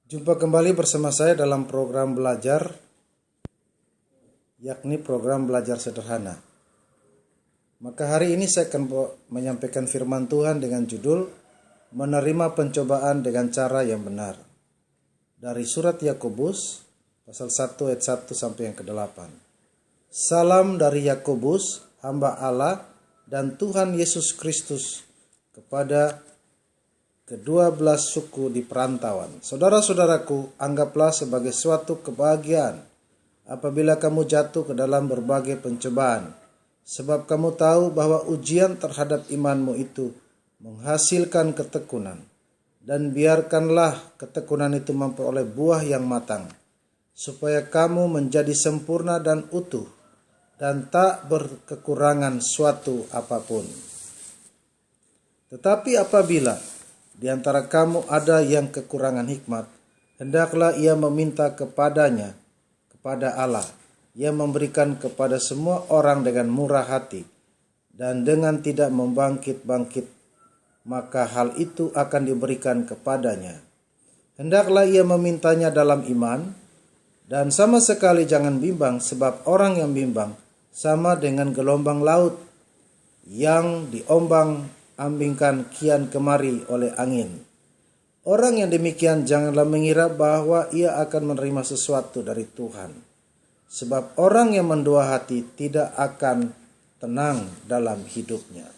Jumpa kembali bersama saya dalam program belajar, yakni program belajar sederhana. Maka hari ini saya akan menyampaikan firman Tuhan dengan judul Menerima Pencobaan dengan Cara yang Benar. Dari surat Yakobus, pasal 1 ayat 1 sampai yang ke-8. Salam dari Yakobus, hamba Allah dan Tuhan Yesus Kristus, kepada ke-12 suku di perantauan. Saudara-saudaraku, anggaplah sebagai suatu kebahagiaan apabila kamu jatuh ke dalam berbagai pencobaan, sebab kamu tahu bahwa ujian terhadap imanmu itu menghasilkan ketekunan. Dan biarkanlah ketekunan itu memperoleh buah yang matang, supaya kamu menjadi sempurna dan utuh, dan tak berkekurangan suatu apapun. Tetapi apabila di antara kamu ada yang kekurangan hikmat, hendaklah ia meminta kepada Allah, yang memberikan kepada semua orang dengan murah hati dan dengan tidak membangkit-bangkit, maka hal itu akan diberikan kepadanya. Hendaklah ia memintanya dalam iman, dan sama sekali jangan bimbang, sebab orang yang bimbang sama dengan gelombang laut yang diombang-ambingkan kian kemari oleh angin. Orang yang demikian janganlah mengira bahwa ia akan menerima sesuatu dari Tuhan, sebab orang yang mendua hati tidak akan tenang dalam hidupnya.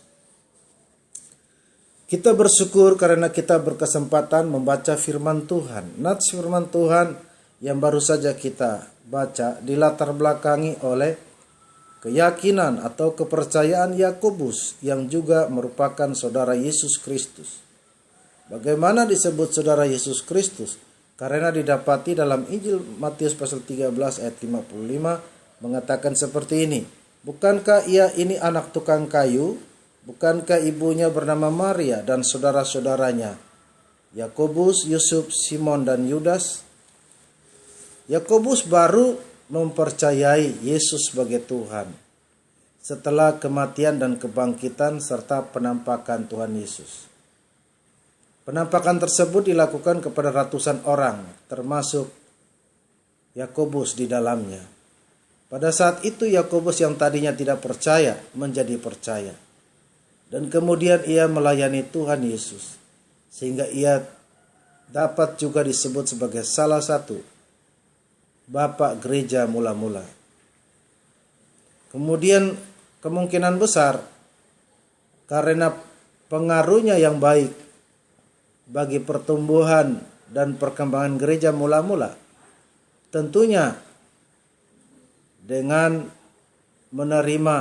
Kita bersyukur karena kita berkesempatan membaca firman Tuhan. Nats firman Tuhan yang baru saja kita baca dilatar belakangi oleh keyakinan atau kepercayaan Yakobus yang juga merupakan saudara Yesus Kristus. Bagaimana disebut saudara Yesus Kristus? Karena didapati dalam Injil Matius pasal 13 ayat 55 mengatakan seperti ini. Bukankah ia ini anak tukang kayu? Bukankah ibunya bernama Maria dan saudara-saudaranya Yakobus, Yusuf, Simon dan Yudas? Yakobus baru mempercayai Yesus sebagai Tuhan setelah kematian dan kebangkitan serta penampakan Tuhan Yesus. Penampakan tersebut dilakukan kepada ratusan orang, termasuk Yakobus di dalamnya. Pada saat itu Yakobus yang tadinya tidak percaya menjadi percaya. Dan kemudian ia melayani Tuhan Yesus, sehingga ia dapat juga disebut sebagai salah satu bapak gereja mula-mula. Kemudian kemungkinan besar karena pengaruhnya yang baik bagi pertumbuhan dan perkembangan gereja mula-mula, tentunya dengan menerima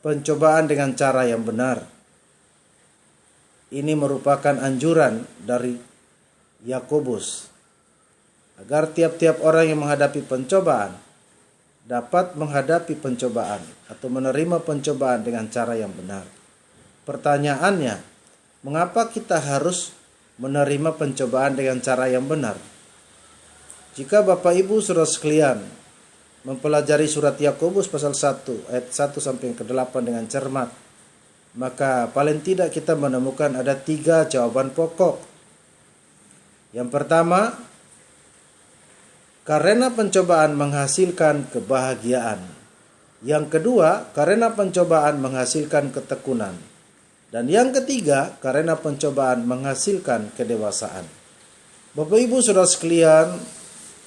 pencobaan dengan cara yang benar. Ini merupakan anjuran dari Yakobus agar tiap-tiap orang yang menghadapi pencobaan dapat menghadapi pencobaan atau menerima pencobaan dengan cara yang benar. Pertanyaannya, mengapa kita harus menerima pencobaan dengan cara yang benar? Jika Bapak Ibu Saudara sekalian mempelajari surat Yakobus pasal 1 ayat 1 sampai yang ke-8 dengan cermat, maka paling tidak kita menemukan ada 3 jawaban pokok. Yang pertama, karena pencobaan menghasilkan kebahagiaan. Yang kedua, karena pencobaan menghasilkan ketekunan. Dan yang ketiga, karena pencobaan menghasilkan kedewasaan. Bapak Ibu Saudara sekalian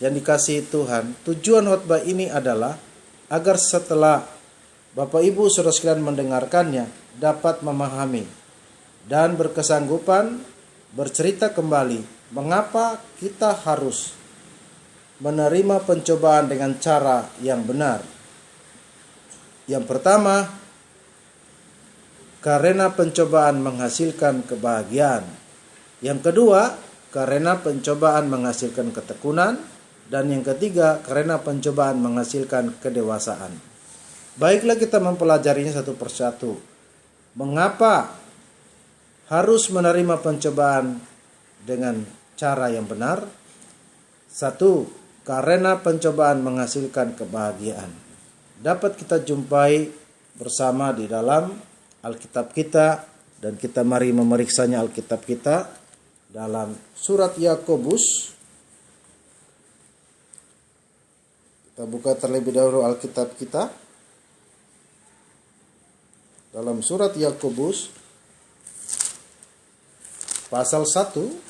yang dikasihi Tuhan, tujuan khotbah ini adalah agar setelah Bapak Ibu Saudara sekalian mendengarkannya dapat memahami dan berkesanggupan bercerita kembali mengapa kita harus menerima pencobaan dengan cara yang benar. Yang pertama, karena pencobaan menghasilkan kebahagiaan. Yang kedua, karena pencobaan menghasilkan ketekunan. Dan yang ketiga, karena pencobaan menghasilkan kedewasaan. Baiklah kita mempelajarinya satu persatu. Mengapa harus menerima pencobaan dengan cara yang benar? 1. Karena pencobaan menghasilkan kebahagiaan. Dapat kita jumpai bersama di dalam Alkitab kita, dan kita mari memeriksanya Alkitab kita dalam surat Yakobus. Kita buka terlebih dahulu Alkitab kita. Dalam surat Yakobus pasal 1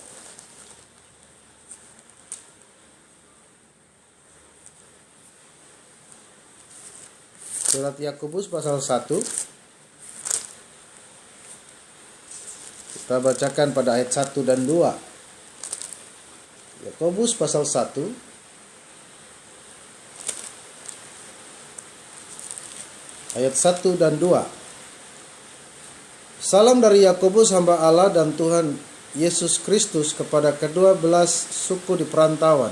Surat Yakobus pasal 1 kita bacakan pada ayat 1 dan 2. Yakobus pasal 1 ayat 1 dan 2. Salam dari Yakobus hamba Allah dan Tuhan Yesus Kristus kepada kedua belas suku di perantauan.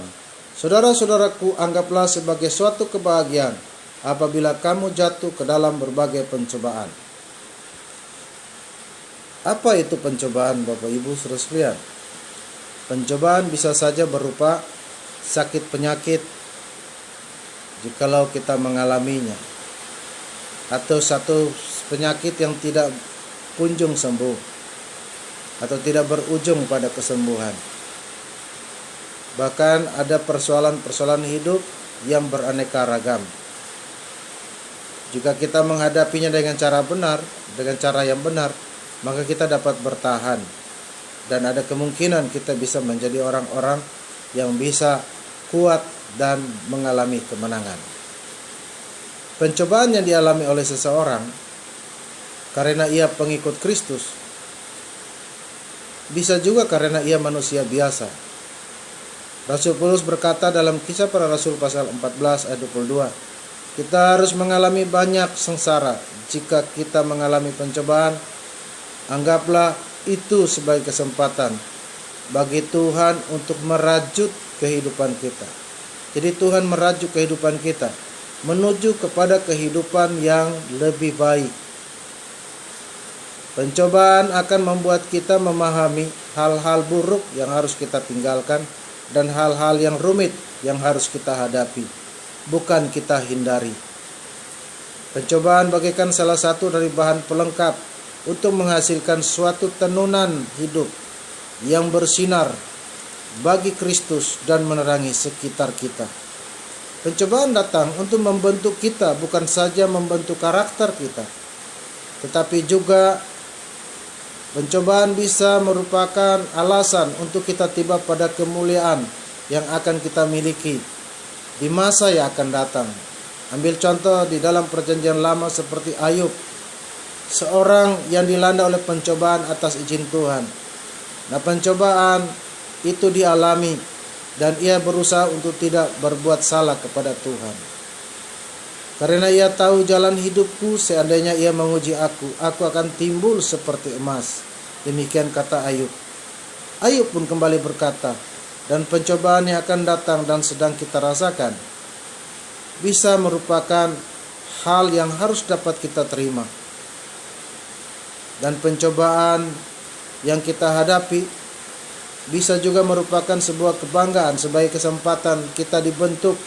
Saudara-saudaraku, anggaplah sebagai suatu kebahagiaan apabila kamu jatuh ke dalam berbagai pencobaan. Apa itu pencobaan, Bapak Ibu saudara sekalian? Pencobaan bisa saja berupa sakit penyakit jikalau kita mengalaminya, atau satu penyakit yang tidak kunjung sembuh atau tidak berujung pada kesembuhan. Bahkan ada persoalan-persoalan hidup yang beraneka ragam. Jika kita menghadapinya dengan cara benar, dengan cara yang benar, maka kita dapat bertahan. Dan ada kemungkinan kita bisa menjadi orang-orang yang bisa kuat dan mengalami kemenangan. Pencobaan yang dialami oleh seseorang karena ia pengikut Kristus, bisa juga karena ia manusia biasa. Rasul Paulus berkata dalam Kisah Para Rasul pasal 14 ayat 22, kita harus mengalami banyak sengsara. Jika kita mengalami pencobaan, anggaplah itu sebagai kesempatan bagi Tuhan untuk merajut kehidupan kita. Jadi Tuhan merajut kehidupan kita menuju kepada kehidupan yang lebih baik. Pencobaan akan membuat kita memahami hal-hal buruk yang harus kita tinggalkan dan hal-hal yang rumit yang harus kita hadapi, bukan kita hindari. Pencobaan bagaikan salah satu dari bahan pelengkap untuk menghasilkan suatu tenunan hidup yang bersinar bagi Kristus dan menerangi sekitar kita. Pencobaan datang untuk membentuk kita, bukan saja membentuk karakter kita, tetapi juga pencobaan bisa merupakan alasan untuk kita tiba pada kemuliaan yang akan kita miliki di masa yang akan datang. Ambil contoh di dalam perjanjian lama seperti Ayub, seorang yang dilanda oleh pencobaan atas izin Tuhan. Nah, pencobaan itu dialami dan ia berusaha untuk tidak berbuat salah kepada Tuhan. Karena ia tahu jalan hidupku, seandainya ia menguji aku akan timbul seperti emas. Demikian kata Ayub. Ayub pun kembali berkata, dan pencobaan yang akan datang dan sedang kita rasakan bisa merupakan hal yang harus dapat kita terima. Dan pencobaan yang kita hadapi bisa juga merupakan sebuah kebanggaan sebagai kesempatan kita dibentuk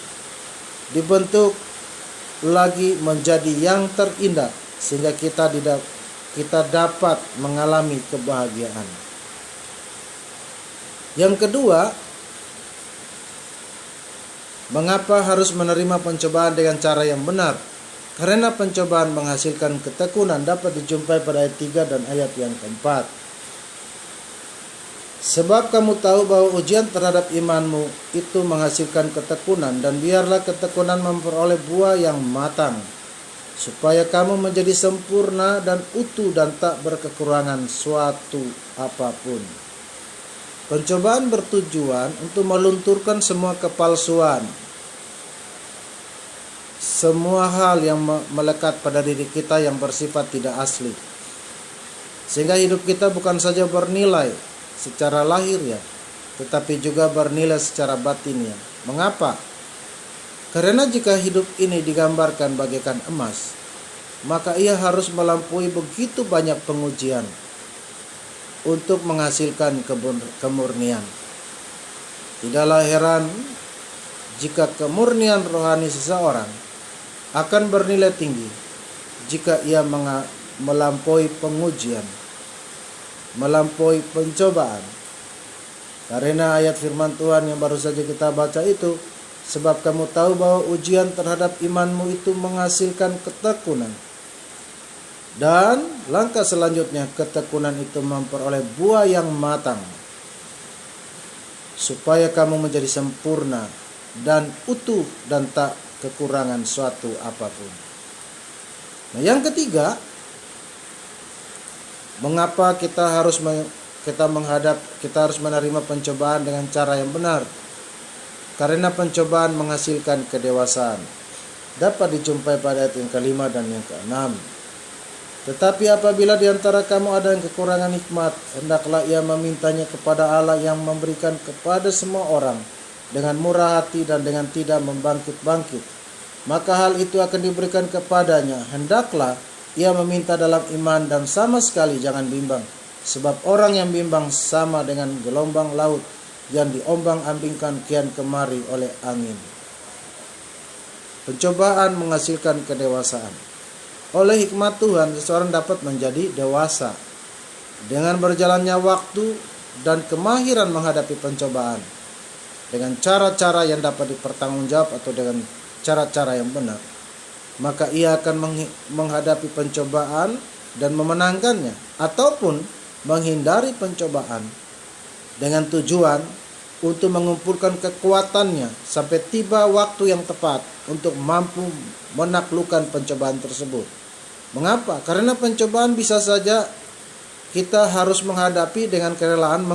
lagi menjadi yang terindah, sehingga kita dapat mengalami kebahagiaan. Yang kedua, mengapa harus menerima pencobaan dengan cara yang benar? Karena pencobaan menghasilkan ketekunan dapat dijumpai pada ayat 3 dan ayat yang keempat. Sebab kamu tahu bahwa ujian terhadap imanmu itu menghasilkan ketekunan, dan biarlah ketekunan memperoleh buah yang matang, supaya kamu menjadi sempurna dan utuh dan tak berkekurangan suatu apapun. Pencobaan bertujuan untuk melunturkan semua kepalsuan, semua hal yang melekat pada diri kita yang bersifat tidak asli, sehingga hidup kita bukan saja bernilai secara lahir ya, tetapi juga bernilai secara batin ya. Mengapa? Karena jika hidup ini digambarkan bagaikan emas, maka ia harus melampaui begitu banyak pengujian untuk menghasilkan kemurnian. Tidaklah heran jika kemurnian rohani seseorang akan bernilai tinggi jika ia melampaui pengujian, melampaui pencobaan, Karena ayat firman Tuhan yang baru saja kita baca itu, sebab kamu tahu bahwa ujian terhadap imanmu itu menghasilkan ketekunan. Dan langkah selanjutnya, ketekunan itu memperoleh buah yang matang, supaya kamu menjadi sempurna dan utuh dan tak kekurangan suatu apapun. Nah, yang ketiga, mengapa kita harus menerima pencobaan dengan cara yang benar? Karena pencobaan menghasilkan kedewasaan. Dapat dijumpai pada ayat yang kelima dan yang keenam. Tetapi apabila di antara kamu ada yang kekurangan hikmat, hendaklah ia memintanya kepada Allah yang memberikan kepada semua orang dengan murah hati dan dengan tidak membangkit-bangkit. Maka hal itu akan diberikan kepadanya. Hendaklah ia meminta dalam iman dan sama sekali jangan bimbang. Sebab orang yang bimbang sama dengan gelombang laut yang diombang-ambingkan kian kemari oleh angin. Pencobaan menghasilkan kedewasaan. Oleh hikmat Tuhan, seseorang dapat menjadi dewasa dengan berjalannya waktu dan kemahiran menghadapi pencobaan, dengan cara-cara yang dapat dipertanggungjawab atau dengan cara-cara yang benar. Maka ia akan menghadapi pencobaan dan memenangkannya, ataupun menghindari pencobaan dengan tujuan untuk mengumpulkan kekuatannya sampai tiba waktu yang tepat untuk mampu menaklukkan pencobaan tersebut. Mengapa? Karena pencobaan bisa saja kita harus menghadapi dengan kerelaan,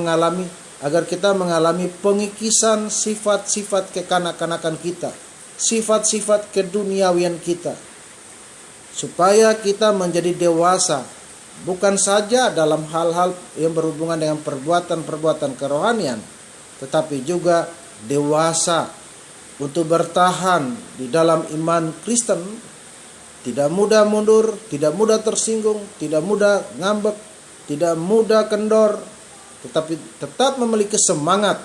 agar kita mengalami pengikisan sifat-sifat kekanak-kanakan kita, sifat-sifat keduniawian kita, supaya kita menjadi dewasa, bukan saja dalam hal-hal yang berhubungan dengan perbuatan-perbuatan kerohanian, tetapi juga dewasa untuk bertahan di dalam iman Kristen, tidak mudah mundur, tidak mudah tersinggung, tidak mudah ngambek, tidak mudah kendor, tetapi tetap memiliki semangat.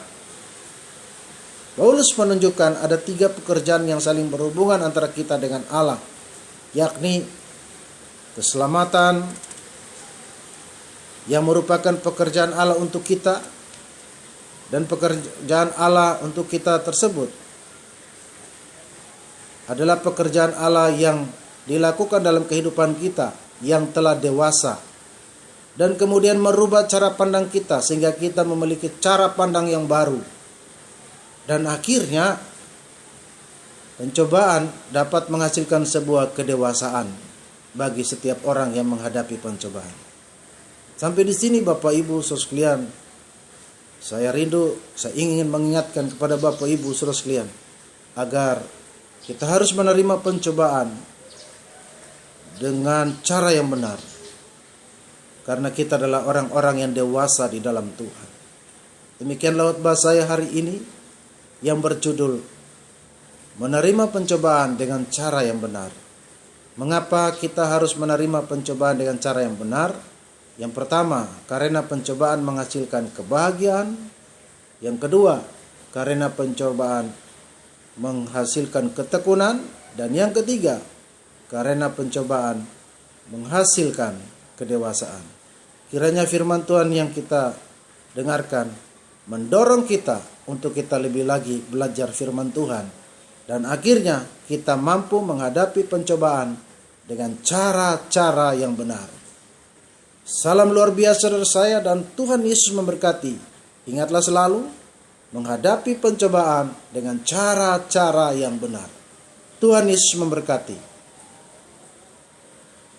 Paulus menunjukkan ada 3 pekerjaan yang saling berhubungan antara kita dengan Allah, yakni keselamatan yang merupakan pekerjaan Allah untuk kita, dan pekerjaan Allah untuk kita tersebut adalah pekerjaan Allah yang dilakukan dalam kehidupan kita yang telah dewasa, dan kemudian merubah cara pandang kita sehingga kita memiliki cara pandang yang baru. Dan akhirnya pencobaan dapat menghasilkan sebuah kedewasaan bagi setiap orang yang menghadapi pencobaan. Sampai di sini Bapak Ibu saudara sekalian, saya ingin mengingatkan kepada Bapak Ibu saudara sekalian agar kita harus menerima pencobaan dengan cara yang benar, karena kita adalah orang-orang yang dewasa di dalam Tuhan. Demikianlah khotbah saya hari ini yang berjudul menerima pencobaan dengan cara yang benar. Mengapa kita harus menerima pencobaan dengan cara yang benar? Yang pertama, karena pencobaan menghasilkan kebahagiaan. Yang kedua, karena pencobaan menghasilkan ketekunan. Dan yang ketiga, karena pencobaan menghasilkan kedewasaan. Kiranya firman Tuhan yang kita dengarkan mendorong kita untuk kita lebih lagi belajar firman Tuhan, dan akhirnya kita mampu menghadapi pencobaan dengan cara-cara yang benar. Salam luar biasa dari saya, dan Tuhan Yesus memberkati. Ingatlah selalu menghadapi pencobaan dengan cara-cara yang benar. Tuhan Yesus memberkati.